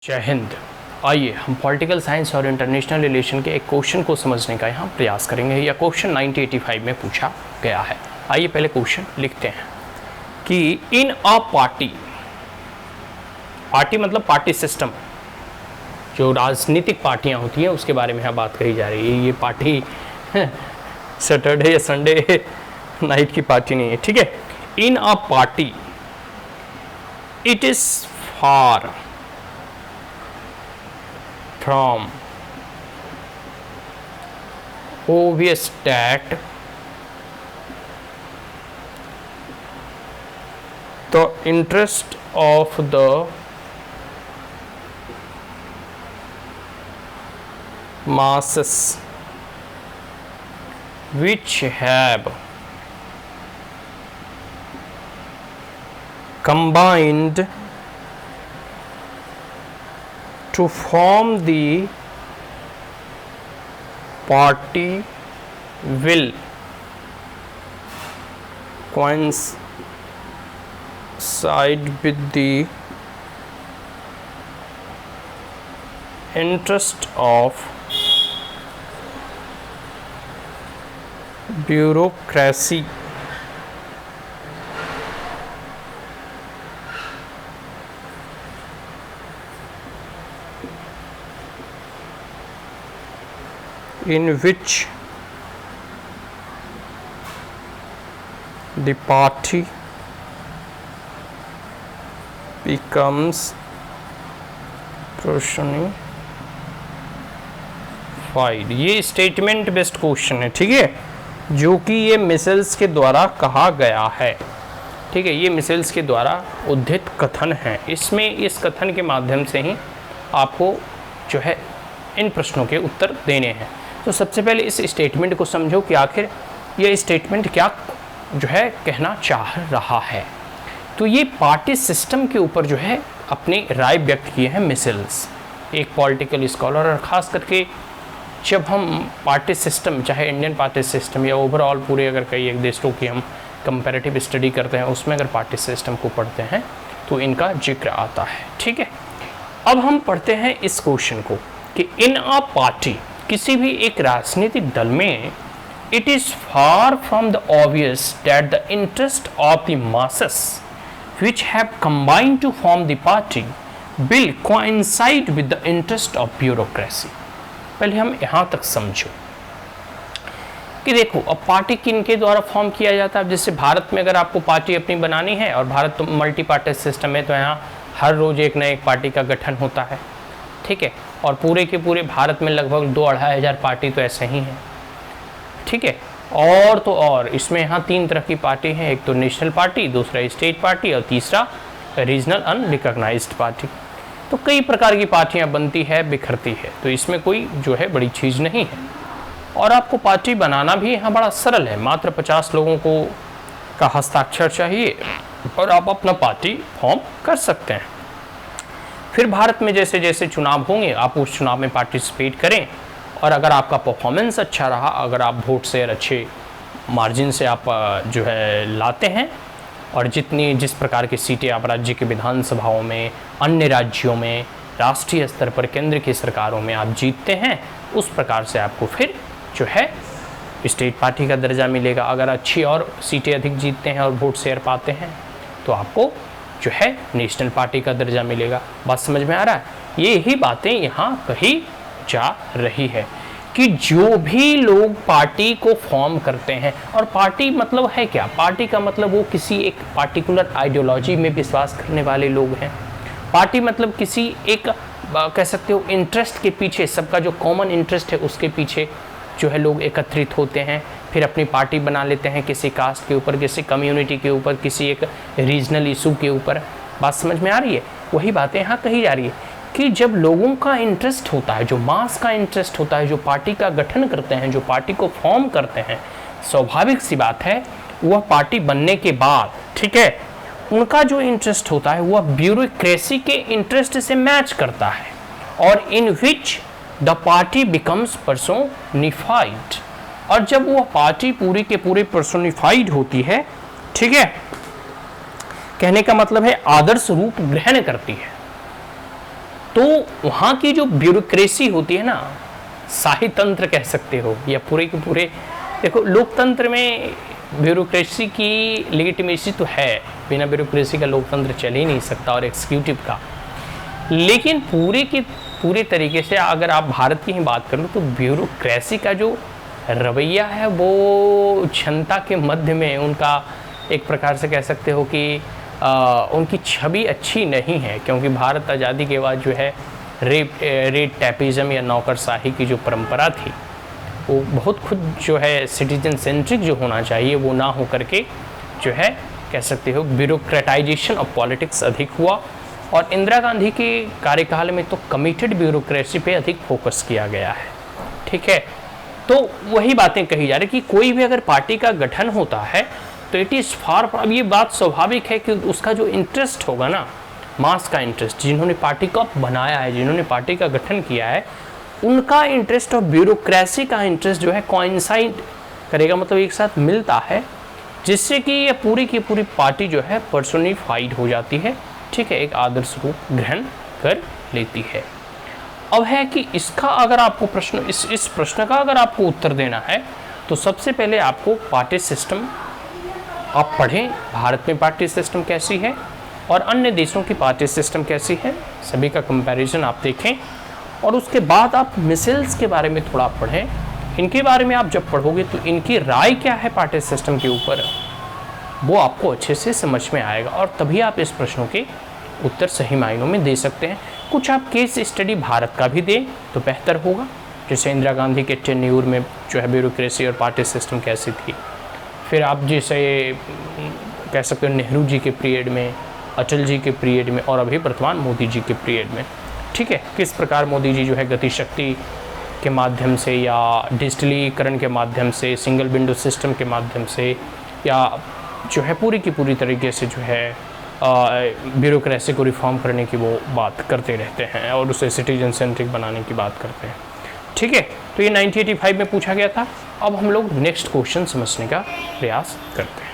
जय हिंद। आइए हम पॉलिटिकल साइंस और इंटरनेशनल रिलेशन के एक क्वेश्चन को समझने का यहाँ प्रयास करेंगे। यह क्वेश्चन 1985 में पूछा गया है। आइए पहले क्वेश्चन लिखते हैं कि इन अ पार्टी, पार्टी मतलब पार्टी सिस्टम, जो राजनीतिक पार्टियाँ होती हैं उसके बारे में यहाँ बात कही जा रही है। ये पार्टी सैटरडे या संडे नाइट की पार्टी नहीं है, ठीक है। In a party it is far from obvious that the interest of the masses which have combined to form the party will coincide with the interest of bureaucracy in which the party becomes personified। ये statement based question है, ठीक है, जो कि ये micelles के द्वारा कहा गया है, ठीक है। ये मिसेल्स के द्वारा उद्धृत कथन है। इसमें इस कथन के माध्यम से ही आपको जो है इन प्रश्नों के उत्तर देने हैं। तो सबसे पहले इस स्टेटमेंट को समझो कि आखिर ये स्टेटमेंट क्या जो है कहना चाह रहा है। तो ये पार्टी सिस्टम के ऊपर जो है अपनी राय व्यक्त किए हैं मिसेल्स, एक पॉलिटिकल स्कॉलर। और ख़ास करके जब हम पार्टी सिस्टम, चाहे इंडियन पार्टी सिस्टम या ओवरऑल पूरे अगर कई एक देशों की हम कंपैरेटिव स्टडी करते हैं, उसमें अगर पार्टी सिस्टम को पढ़ते हैं तो इनका जिक्र आता है, ठीक है। अब हम पढ़ते हैं इस क्वेश्चन को कि इन अ पार्टी, किसी भी एक राजनीतिक दल में, it is far from the obvious that the interest of the masses which have combined to form the party will coincide with the interest of bureaucracy. पहले हम यहाँ तक समझो कि देखो अब पार्टी किन के द्वारा फॉर्म किया जाता है। जैसे भारत में अगर आपको पार्टी अपनी बनानी है, और भारत तो मल्टी पार्टी सिस्टम है, तो यहाँ हर रोज एक नए पार्टी का गठन होता है, ठीक है। और पूरे के पूरे भारत में लगभग 2-2.5 हज़ार पार्टी तो ऐसे ही हैं, ठीक है। और तो और इसमें यहाँ 3 तरह की पार्टी हैं, एक तो नेशनल पार्टी, दूसरा स्टेट पार्टी और तीसरा रीजनल अनरिकॉग्नाइज्ड पार्टी। तो कई प्रकार की पार्टियाँ बनती है, बिखरती है, तो इसमें कोई जो है बड़ी चीज़ नहीं है। और आपको पार्टी बनाना भी यहाँ बड़ा सरल है, मात्र 50 लोगों को का हस्ताक्षर चाहिए और आप अपना पार्टी फॉर्म कर सकते हैं। फिर भारत में जैसे जैसे चुनाव होंगे, आप उस चुनाव में पार्टिसिपेट करें, और अगर आपका परफॉर्मेंस अच्छा रहा, अगर आप वोट शेयर अच्छे मार्जिन से आप जो है लाते हैं, और जिस प्रकार की सीटें आप राज्य के विधानसभाओं में, अन्य राज्यों में, राष्ट्रीय स्तर पर केंद्र की सरकारों में आप जीतते हैं, उस प्रकार से आपको फिर जो है स्टेट पार्टी का दर्जा मिलेगा। अगर अच्छी और सीटें अधिक जीतते हैं और वोट शेयर पाते हैं तो आपको जो है नेशनल पार्टी का दर्जा मिलेगा। बात समझ में आ रहा है? ये ही बातें यहाँ कही जा रही है कि जो भी लोग पार्टी को फॉर्म करते हैं, और पार्टी मतलब है क्या? पार्टी का मतलब वो किसी एक पार्टिकुलर आइडियोलॉजी में विश्वास करने वाले लोग हैं। पार्टी मतलब किसी एक कह सकते हो इंटरेस्ट के पीछे, सबका जो कॉमन इंटरेस्ट है उसके पीछे जो है लोग एकत्रित होते हैं, फिर अपनी पार्टी बना लेते हैं किसी कास्ट के ऊपर, किसी कम्युनिटी के ऊपर, किसी एक रीजनल इशू के ऊपर। बात समझ में आ रही है? वही बातें यहाँ कही जा रही है कि जब लोगों का इंटरेस्ट होता है, जो मास का इंटरेस्ट होता है, जो पार्टी का गठन करते हैं, जो पार्टी को फॉर्म करते हैं, स्वाभाविक सी बात है वह पार्टी बनने के बाद, ठीक है, उनका जो इंटरेस्ट होता है वह ब्यूरोक्रेसी के इंटरेस्ट से मैच करता है, और in which the party becomes personified. और जब वह पार्टी पूरी के पूरी पर्सोनिफाइड होती है, ठीक है, कहने का मतलब है आदर्श रूप ग्रहण करती है, तो वहाँ की जो ब्यूरोक्रेसी होती है ना, शाही तंत्र कह सकते हो, या पूरे के पूरे, देखो लोकतंत्र में ब्यूरोक्रेसी की लेजिटिमेसी तो है, बिना ब्यूरोक्रेसी का लोकतंत्र चल ही नहीं सकता, और एग्जीक्यूटिव का। लेकिन पूरे के पूरे तरीके से अगर आप भारत की ही बात करो तो ब्यूरोक्रेसी का जो रवैया है वो जनता के मध्य में उनका एक प्रकार से कह सकते हो कि उनकी छवि अच्छी नहीं है, क्योंकि भारत आज़ादी के बाद जो है रेट टैपिज़म या नौकरशाही की जो परंपरा थी वो बहुत खुद जो है सिटीजन सेंट्रिक जो होना चाहिए वो ना हो करके जो है कह सकते हो ब्यूरोक्रेटाइजेशन ऑफ पॉलिटिक्स अधिक हुआ, और इंदिरा गांधी के कार्यकाल में तो कमिटेड ब्यूरोक्रेसी पे अधिक फोकस किया गया है। ठीक है, तो वही बातें कही जा रही कि कोई भी अगर पार्टी का गठन होता है तो इट इज़ फार, अब ये बात स्वाभाविक है कि उसका जो इंटरेस्ट होगा ना, मास का इंटरेस्ट, जिन्होंने पार्टी को बनाया है, जिन्होंने पार्टी का गठन किया है, उनका इंटरेस्ट और ब्यूरोक्रेसी का इंटरेस्ट जो है कोइंसाइड करेगा, मतलब एक साथ मिलता है, जिससे कि ये पूरी की पूरी पार्टी जो है पर्सोनिफाइड हो जाती है। ठीक है, एक आदर्श रूप ग्रहण कर लेती है। अब है कि इसका अगर आपको प्रश्न इस प्रश्न का अगर आपको उत्तर देना है तो सबसे पहले आपको पार्टी सिस्टम आप पढ़ें, भारत में पार्टी सिस्टम कैसी है और अन्य देशों की पार्टी सिस्टम कैसी है, सभी का कंपैरिजन आप देखें, और उसके बाद आप मिसेल्स के बारे में थोड़ा पढ़ें। इनके बारे में आप जब पढ़ोगे तो इनकी राय क्या है पार्टी सिस्टम के ऊपर, वो आपको अच्छे से समझ में आएगा, और तभी आप इस प्रश्नों के उत्तर सही मायनों में दे सकते हैं। कुछ आप केस स्टडी भारत का भी दें तो बेहतर होगा, जैसे इंदिरा गांधी के टेन्यूर में जो है ब्यूरोक्रेसी और पार्टी सिस्टम कैसी थी, फिर आप जैसे कह सकते हो नेहरू जी के पीरियड में, अटल जी के पीरियड में, और अभी वर्तमान मोदी जी के पीरियड में। ठीक है, किस प्रकार मोदी जी जो है गति शक्ति के माध्यम से या डिजिटलीकरण के माध्यम से, सिंगल विंडो सिस्टम के माध्यम से, या जो है पूरी की पूरी तरीके से जो है ब्यूरोक्रेसी को रिफॉर्म करने की वो बात करते रहते हैं और उसे सिटीजन सेंट्रिक बनाने की बात करते हैं। ठीक है, तो ये 1985 में पूछा गया था। अब हम लोग नेक्स्ट क्वेश्चन समझने का प्रयास करते हैं।